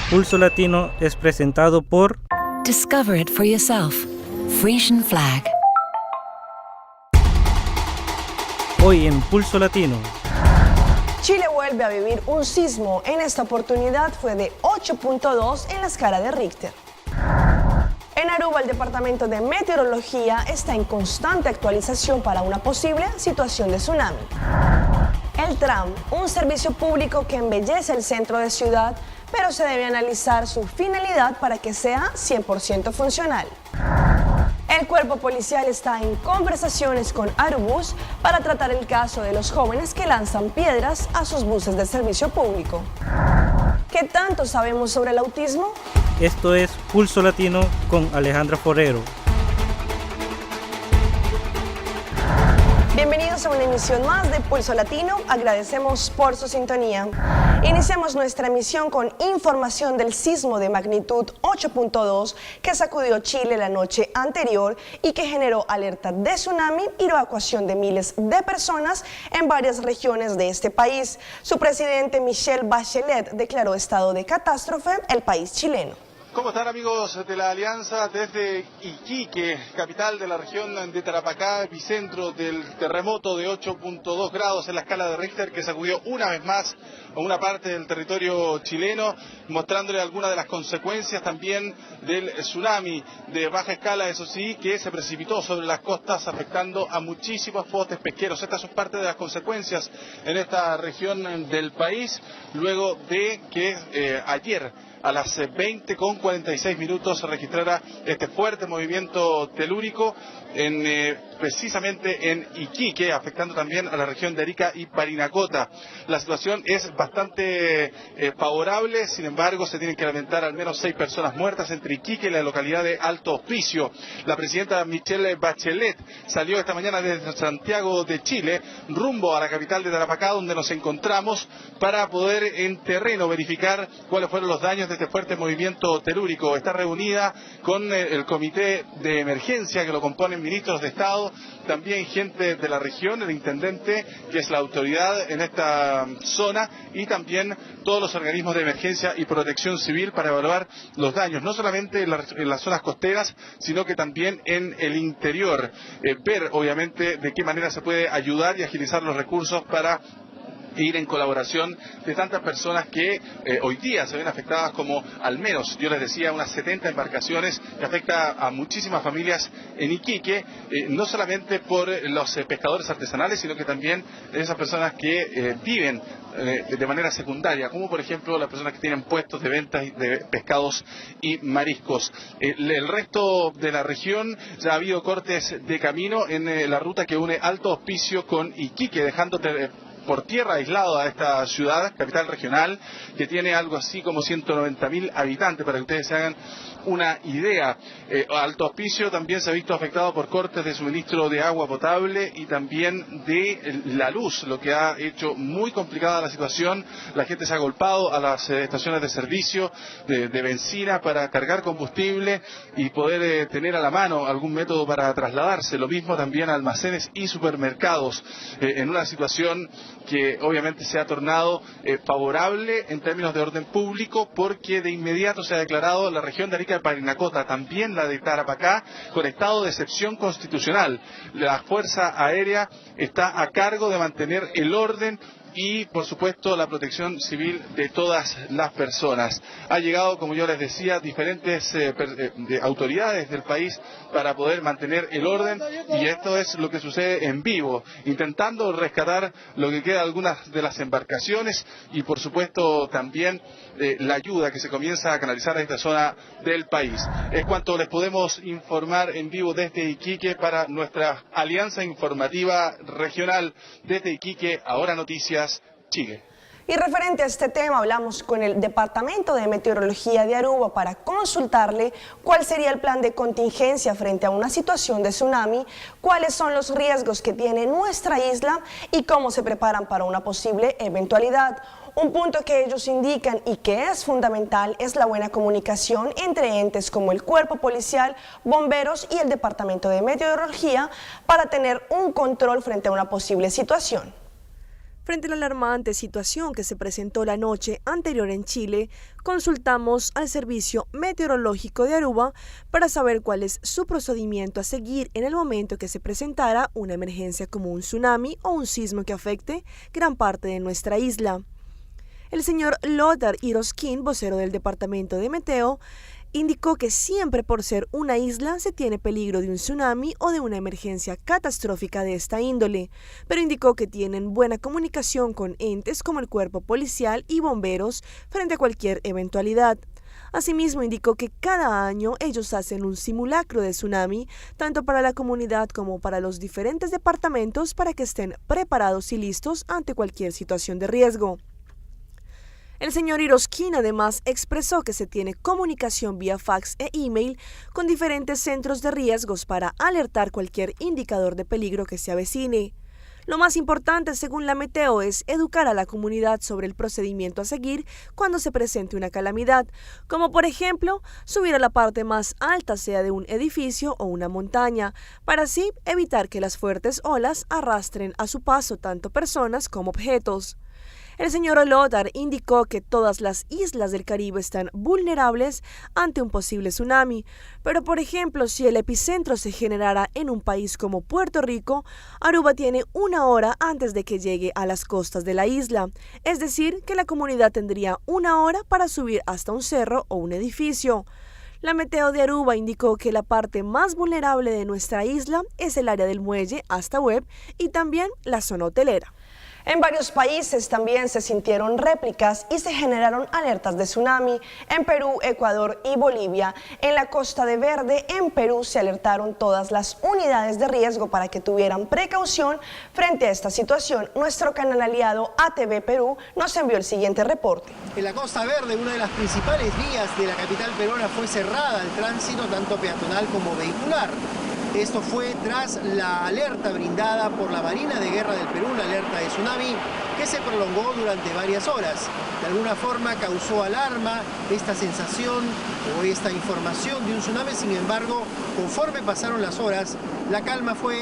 Pulso Latino es presentado por Discover it for yourself. Frisian Flag. Hoy en Pulso Latino. Chile vuelve a vivir un sismo. En esta oportunidad fue de 8.2 en la escala de Richter. En Aruba, el Departamento de Meteorología está en constante actualización para una posible situación de tsunami. El tram, un servicio público que embellece el centro de ciudad, pero se debe analizar su finalidad para que sea 100% funcional. El cuerpo policial está en conversaciones con Arubus para tratar el caso de los jóvenes que lanzan piedras a sus buses de servicio público. ¿Qué tanto sabemos sobre el autismo? Esto es Pulso Latino con Alejandra Forero. Bienvenidos a una emisión más de Pulso Latino. Agradecemos por su sintonía. Iniciamos nuestra emisión con información del sismo de magnitud 8.2 que sacudió Chile la noche anterior y que generó alerta de tsunami y evacuación de miles de personas en varias regiones de este país. Su presidente Michelle Bachelet declaró estado de catástrofe el país chileno. ¿Cómo están, amigos de la Alianza? Desde Iquique, capital de la región de Tarapacá, epicentro del terremoto de 8.2 grados en la escala de Richter que sacudió una vez más a una parte del territorio chileno, mostrándole algunas de las consecuencias también del tsunami de baja escala, eso sí, que se precipitó sobre las costas afectando a muchísimos botes pesqueros. Estas son parte de las consecuencias en esta región del país, luego de que ayer a las 20:46 se registrara este fuerte movimiento telúrico precisamente en Iquique, afectando también a la región de Arica y Parinacota. La situación es bastante favorable, sin embargo se tienen que lamentar al menos 6 personas muertas entre Iquique y la localidad de Alto Hospicio. La presidenta Michelle Bachelet salió esta mañana desde Santiago de Chile rumbo a la capital de Tarapacá, donde nos encontramos para poder en terreno verificar cuáles fueron los daños de este fuerte movimiento telúrico. Está reunida con el comité de emergencia que lo componen ministros de Estado, también gente de la región, el intendente, que es la autoridad en esta zona, y también todos los organismos de emergencia y protección civil para evaluar los daños, no solamente en las zonas costeras, sino que también en el interior. Ver, obviamente, de qué manera se puede ayudar y agilizar los recursos para ir en colaboración de tantas personas que hoy día se ven afectadas, como al menos, yo les decía, unas 70 embarcaciones que afecta a muchísimas familias en Iquique, no solamente por los pescadores artesanales, sino que también esas personas que viven de manera secundaria, como por ejemplo las personas que tienen puestos de ventas de pescados y mariscos. El resto de la región ya ha habido cortes de camino en la ruta que une Alto Hospicio con Iquique, dejando por tierra aislado a esta ciudad, capital regional, que tiene algo así como 190.000 habitantes, para que ustedes se hagan una idea. Alto Hospicio también se ha visto afectado por cortes de suministro de agua potable y también de la luz, lo que ha hecho muy complicada la situación. La gente se ha agolpado a las estaciones de servicio de benzina para cargar combustible y poder tener a la mano algún método para trasladarse. Lo mismo también a almacenes y supermercados, en una situación que obviamente se ha tornado favorable en términos de orden público, porque de inmediato se ha declarado la región de Arica y Parinacota, también la de Tarapacá, con estado de excepción constitucional. La Fuerza Aérea está a cargo de mantener el orden y, por supuesto, la protección civil de todas las personas. Ha llegado, como yo les decía, diferentes autoridades del país para poder mantener el orden, y esto es lo que sucede en vivo, intentando rescatar lo que queda de algunas de las embarcaciones y, por supuesto, también la ayuda que se comienza a canalizar a esta zona del país. Es cuanto les podemos informar en vivo desde Iquique para nuestra alianza informativa regional desde Iquique, Ahora Noticias, Chile. Y referente a este tema, hablamos con el Departamento de Meteorología de Aruba para consultarle cuál sería el plan de contingencia frente a una situación de tsunami, cuáles son los riesgos que tiene nuestra isla y cómo se preparan para una posible eventualidad. Un punto que ellos indican y que es fundamental es la buena comunicación entre entes como el Cuerpo Policial, Bomberos y el Departamento de Meteorología para tener un control frente a una posible situación. Frente a la alarmante situación que se presentó la noche anterior en Chile, consultamos al Servicio Meteorológico de Aruba para saber cuál es su procedimiento a seguir en el momento que se presentara una emergencia como un tsunami o un sismo que afecte gran parte de nuestra isla. El señor Lothar Hiroskin, vocero del Departamento de Meteo, indicó que siempre por ser una isla se tiene peligro de un tsunami o de una emergencia catastrófica de esta índole, pero indicó que tienen buena comunicación con entes como el cuerpo policial y bomberos frente a cualquier eventualidad. Asimismo, indicó que cada año ellos hacen un simulacro de tsunami, tanto para la comunidad como para los diferentes departamentos, para que estén preparados y listos ante cualquier situación de riesgo. El señor Hiroskin además expresó que se tiene comunicación vía fax e email con diferentes centros de riesgos para alertar cualquier indicador de peligro que se avecine. Lo más importante, según la Meteo, es educar a la comunidad sobre el procedimiento a seguir cuando se presente una calamidad, como por ejemplo subir a la parte más alta, sea de un edificio o una montaña, para así evitar que las fuertes olas arrastren a su paso tanto personas como objetos. El señor Lothar indicó que todas las islas del Caribe están vulnerables ante un posible tsunami, pero por ejemplo, si el epicentro se generara en un país como Puerto Rico, Aruba tiene 1 hora antes de que llegue a las costas de la isla, es decir, que la comunidad tendría 1 hora para subir hasta un cerro o un edificio. La Meteo de Aruba indicó que la parte más vulnerable de nuestra isla es el área del muelle hasta Webb y también la zona hotelera. En varios países también se sintieron réplicas y se generaron alertas de tsunami. En Perú, Ecuador y Bolivia. En la Costa de Verde, en Perú, se alertaron todas las unidades de riesgo para que tuvieran precaución frente a esta situación. Nuestro canal aliado ATV Perú nos envió el siguiente reporte. En la Costa Verde, una de las principales vías de la capital peruana fue cerrada al tránsito tanto peatonal como vehicular. Esto fue tras la alerta brindada por la Marina de Guerra del Perú, una alerta de tsunami que se prolongó durante varias horas. De alguna forma causó alarma esta sensación o esta información de un tsunami. Sin embargo, conforme pasaron las horas, la calma fue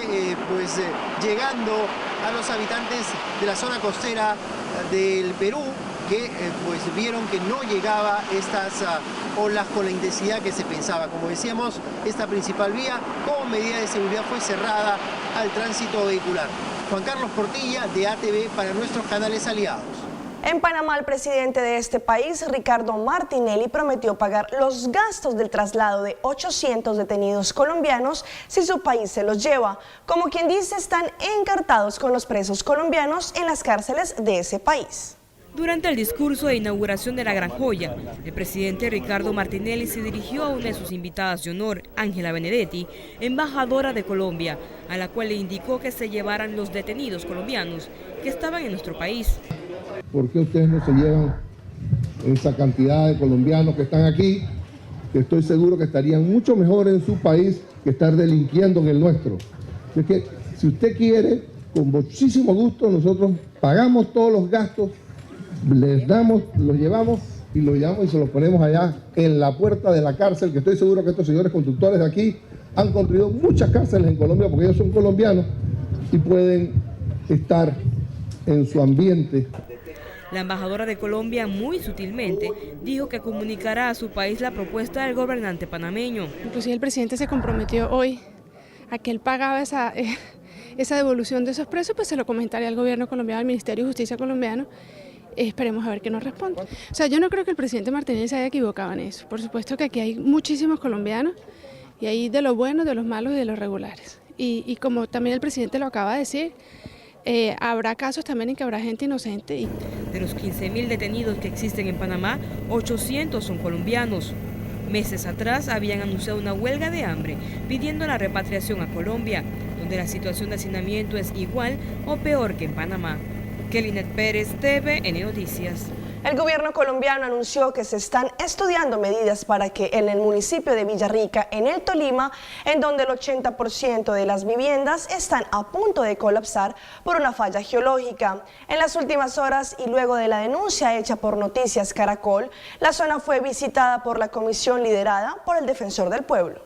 llegando a los habitantes de la zona costera del Perú, que vieron que no llegaba estas olas con la intensidad que se pensaba. Como decíamos, esta principal vía, como medida de seguridad, fue cerrada al tránsito vehicular. Juan Carlos Portilla, de ATV, para nuestros canales aliados. En Panamá, el presidente de este país, Ricardo Martinelli, prometió pagar los gastos del traslado de 800 detenidos colombianos si su país se los lleva. Como quien dice, están encartados con los presos colombianos en las cárceles de ese país. Durante el discurso de inauguración de la Gran Joya, el presidente Ricardo Martinelli se dirigió a una de sus invitadas de honor, Ángela Benedetti, embajadora de Colombia, a la cual le indicó que se llevaran los detenidos colombianos que estaban en nuestro país. ¿Por qué ustedes no se llevan esa cantidad de colombianos que están aquí, que estoy seguro que estarían mucho mejor en su país que estar delinquiendo en el nuestro? Es que si usted quiere, con muchísimo gusto nosotros pagamos todos los gastos, les damos, los llevamos y se los ponemos allá en la puerta de la cárcel, que estoy seguro que estos señores conductores de aquí han construido muchas cárceles en Colombia porque ellos son colombianos y pueden estar en su ambiente. La embajadora de Colombia, muy sutilmente, dijo que comunicará a su país la propuesta del gobernante panameño. Inclusive el presidente se comprometió hoy a que él pagaba esa devolución de esos presos, pues se lo comentaría al gobierno colombiano, al Ministerio de Justicia colombiano. Esperemos a ver qué nos responde. O sea, yo no creo que el presidente Martínez se haya equivocado en eso. Por supuesto que aquí hay muchísimos colombianos y hay de los buenos, de los malos y de los regulares. Y como también el presidente lo acaba de decir, habrá casos también en que habrá gente inocente. De los 15.000 detenidos que existen en Panamá, 800 son colombianos. Meses atrás habían anunciado una huelga de hambre pidiendo la repatriación a Colombia, donde la situación de hacinamiento es igual o peor que en Panamá. Kelinet Pérez, TVN Noticias. El gobierno colombiano anunció que se están estudiando medidas para que en el municipio de Villarrica, en el Tolima, en donde el 80% de las viviendas están a punto de colapsar por una falla geológica. En las últimas horas y luego de la denuncia hecha por Noticias Caracol, la zona fue visitada por la comisión liderada por el Defensor del Pueblo.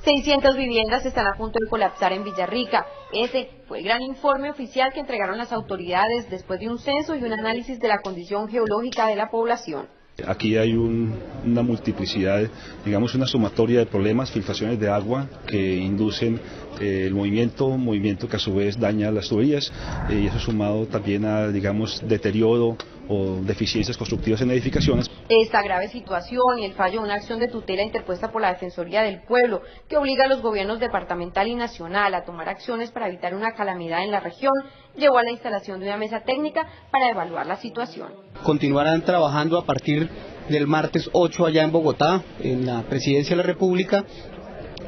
600 viviendas están a punto de colapsar en Villarrica. Ese fue el gran informe oficial que entregaron las autoridades después de un censo y un análisis de la condición geológica de la población. Aquí hay una multiplicidad, digamos una sumatoria de problemas, filtraciones de agua que inducen el movimiento que a su vez daña las tuberías y eso sumado también a, digamos, deterioro o deficiencias constructivas en edificaciones. Esta grave situación y el fallo de una acción de tutela interpuesta por la Defensoría del Pueblo, que obliga a los gobiernos departamental y nacional a tomar acciones para evitar una calamidad en la región, llevó a la instalación de una mesa técnica para evaluar la situación. Continuarán trabajando a partir del martes 8 allá en Bogotá, en la Presidencia de la República,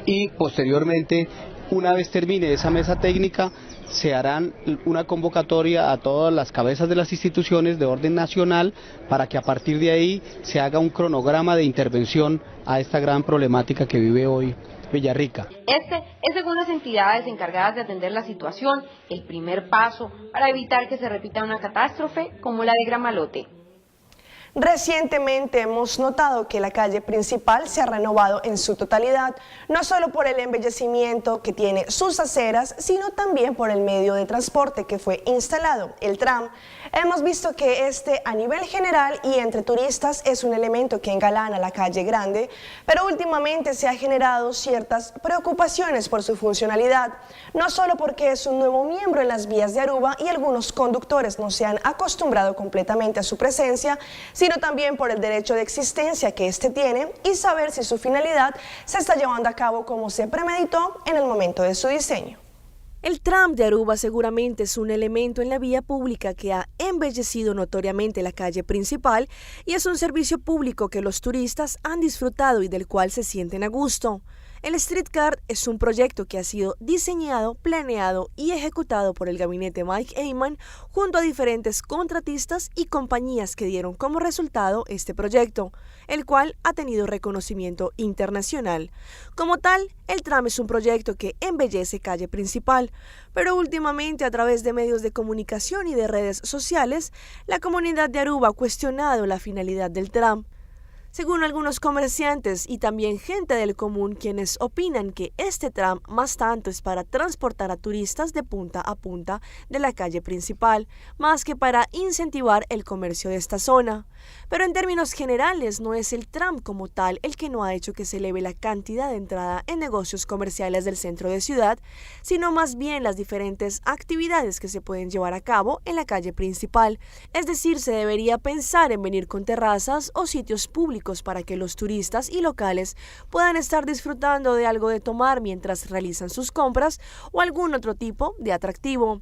y posteriormente, una vez termine esa mesa técnica, se harán una convocatoria a todas las cabezas de las instituciones de orden nacional para que a partir de ahí se haga un cronograma de intervención a esta gran problemática que vive hoy Villarrica. Este es, según las entidades encargadas de atender la situación, el primer paso para evitar que se repita una catástrofe como la de Gramalote. Recientemente hemos notado que la calle principal se ha renovado en su totalidad, no solo por el embellecimiento que tiene sus aceras, sino también por el medio de transporte que fue instalado, el tram. Hemos visto que este a nivel general y entre turistas es un elemento que engalana la calle grande, pero últimamente se ha generado ciertas preocupaciones por su funcionalidad, no solo porque es un nuevo miembro en las vías de Aruba y algunos conductores no se han acostumbrado completamente a su presencia, sino también por el derecho de existencia que éste tiene y saber si su finalidad se está llevando a cabo como se premeditó en el momento de su diseño. El tram de Aruba seguramente es un elemento en la vía pública que ha embellecido notoriamente la calle principal y es un servicio público que los turistas han disfrutado y del cual se sienten a gusto. El Streetcar es un proyecto que ha sido diseñado, planeado y ejecutado por el gabinete Mike Eyman junto a diferentes contratistas y compañías que dieron como resultado este proyecto, el cual ha tenido reconocimiento internacional. Como tal, el tram es un proyecto que embellece calle principal, pero últimamente a través de medios de comunicación y de redes sociales, la comunidad de Aruba ha cuestionado la finalidad del tram. Según algunos comerciantes y también gente del común, quienes opinan que este tram más tanto es para transportar a turistas de punta a punta de la calle principal, más que para incentivar el comercio de esta zona. Pero en términos generales no es el tram como tal el que no ha hecho que se eleve la cantidad de entrada en negocios comerciales del centro de ciudad, sino más bien las diferentes actividades que se pueden llevar a cabo en la calle principal. Es decir, se debería pensar en venir con terrazas o sitios públicos para que los turistas y locales puedan estar disfrutando de algo de tomar mientras realizan sus compras o algún otro tipo de atractivo.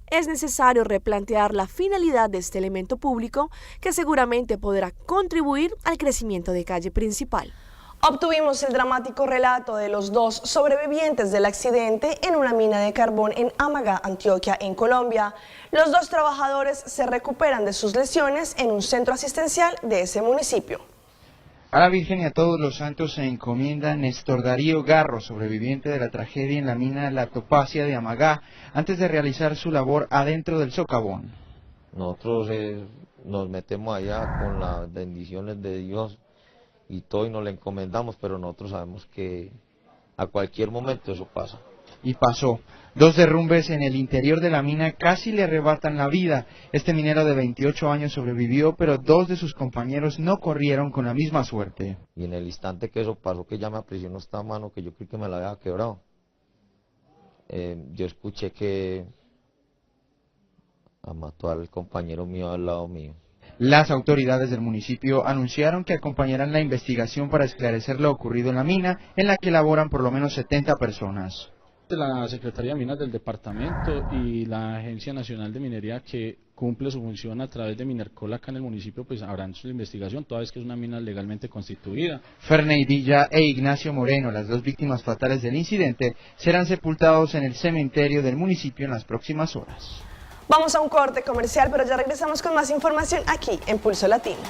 Es necesario replantear la finalidad de este elemento público que seguramente podrá contribuir al crecimiento de calle principal. Obtuvimos el dramático relato de los dos sobrevivientes del accidente en una mina de carbón en Amagá, Antioquia, en Colombia. Los dos trabajadores se recuperan de sus lesiones en un centro asistencial de ese municipio. A la Virgen y a todos los santos se encomienda Néstor Darío Garro, sobreviviente de la tragedia en la mina La Topacia de Amagá, antes de realizar su labor adentro del socavón. Nosotros nos metemos allá con las bendiciones de Dios y todo y nos le encomendamos, pero nosotros sabemos que a cualquier momento eso pasa. Y pasó. 2 derrumbes en el interior de la mina casi le arrebatan la vida. Este minero de 28 años sobrevivió, pero 2 de sus compañeros no corrieron con la misma suerte. Y en el instante que eso pasó, que ya me aprisionó esta mano, que yo creí que me la había quebrado, yo escuché que mató al compañero mío al lado mío. Las autoridades del municipio anunciaron que acompañarán la investigación para esclarecer lo ocurrido en la mina, en la que laboran por lo menos 70 personas. La Secretaría de Minas del departamento y la Agencia Nacional de Minería, que cumple su función a través de Minercol acá en el municipio, pues harán su investigación, toda vez que es una mina legalmente constituida. Ferney Villa e Ignacio Moreno, las 2 víctimas fatales del incidente, serán sepultados en el cementerio del municipio en las próximas horas. Vamos a un corte comercial, pero ya regresamos con más información aquí en Pulso Latino.